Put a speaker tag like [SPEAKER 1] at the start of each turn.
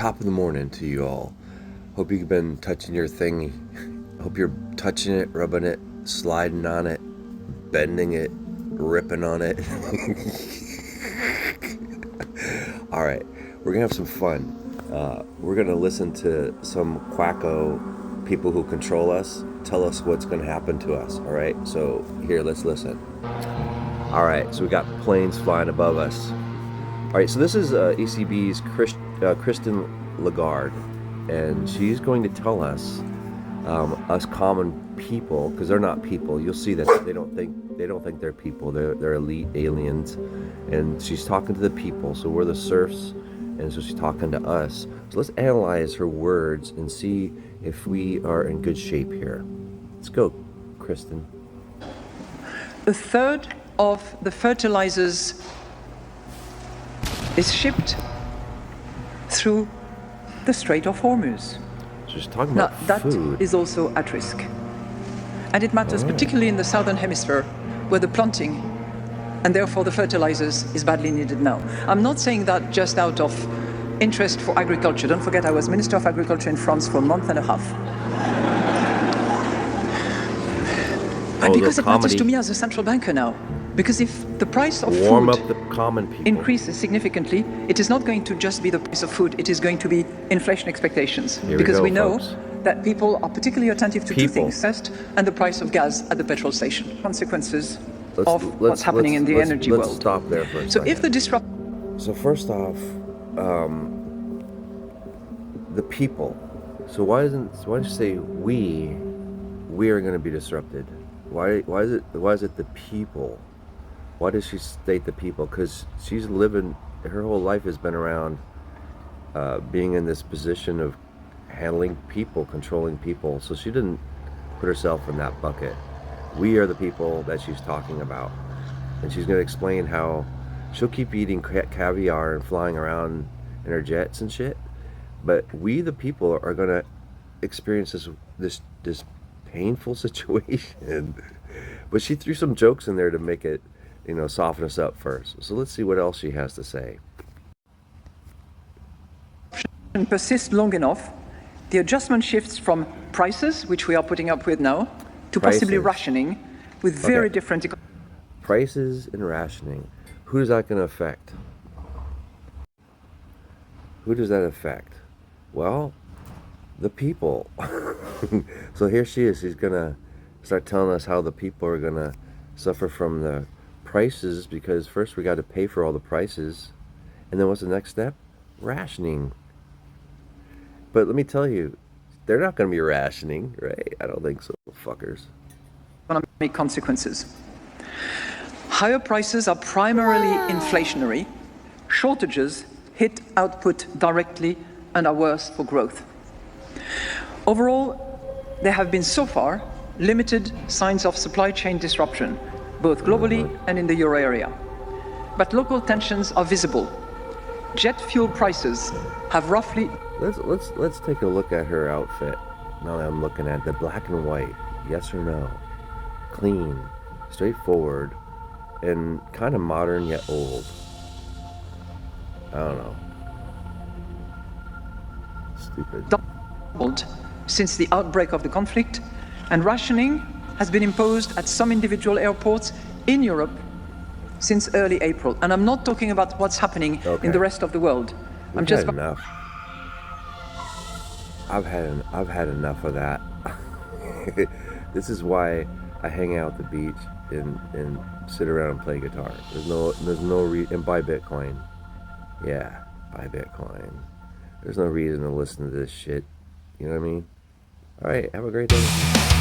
[SPEAKER 1] top of the morning to you all. Hope you've been touching your thing. Hope you're touching it, rubbing it, sliding on it, bending it, ripping on it. All right, we're gonna have some fun. We're gonna listen to some quacko people who control us tell us what's gonna happen to us. All right, so here, let's listen. All right, so we got planes flying above us. All right, so this is ECB's Kristen Lagarde, and she's going to tell us, us common people, because they're not people. You'll see that they don't think they're people. They're elite aliens, and she's talking to the people. So we're the serfs, and so she's talking to us. So let's analyze her words and see if we are in good shape here. Let's go, Kristen.
[SPEAKER 2] A third of the fertilizers is shipped through the Strait of Hormuz.
[SPEAKER 1] So she's talking about
[SPEAKER 2] that
[SPEAKER 1] food.
[SPEAKER 2] is also at risk. And it matters particularly in the southern hemisphere, where the planting and therefore the fertilizers is badly needed now. I'm not saying that just out of interest for agriculture. Don't forget, I was Minister of Agriculture in France for a month and a half. And because it matters to me as a central banker now. Because if the price of food increases significantly, it is not going to just be the price of food, it is going to be inflation expectations. Because we know that people are particularly attentive to two things. First, and the price of gas at the petrol station. Consequences of what's happening in the energy world.
[SPEAKER 1] Let's stop there for a second.
[SPEAKER 2] So if the
[SPEAKER 1] So first off, the people. So why don't you say we are going to be disrupted? Why is it the people? Why does she state the people? Because she's living, her whole life has been around being in this position of handling people, controlling people. So she didn't put herself in that bucket. We are the people that she's talking about. And she's going to explain how she'll keep eating caviar and flying around in her jets and shit. But we, the people, are going to experience this painful situation. But she threw some jokes in there to make it, soften us up first. So let's see what else she has to say.
[SPEAKER 2] Persists long enough, the adjustment shifts from prices, which we are putting up with now, to possibly rationing with very different...
[SPEAKER 1] Prices and rationing. Who is that going to affect? Who does that affect? Well, the people. So here she is. She's going to start telling us how the people are going to suffer from the prices, because first we got to pay for all the prices, and then what's the next step? Rationing. But let me tell you, they're not going to be rationing, right? I don't think so, fuckers.
[SPEAKER 2] Economic consequences. Higher prices are primarily inflationary. Shortages hit output directly and are worse for growth. Overall, there have been so far limited signs of supply chain disruption, both globally and in the euro area. But local tensions are visible. Jet fuel prices have roughly...
[SPEAKER 1] Let's take a look at her outfit. Now that I'm looking at the black and white, yes or no? Clean, straightforward, and kind of modern yet old. I don't know. Stupid.
[SPEAKER 2] Doubled since the outbreak of the conflict, and rationing has been imposed at some individual airports in Europe since early April. And I'm not talking about what's happening in the rest of the world.
[SPEAKER 1] I've had enough. I've had enough of that. This is why I hang out at the beach and sit around and play guitar. There's no and buy Bitcoin. Yeah, buy Bitcoin. There's no reason to listen to this shit. You know what I mean? All right, have a great day.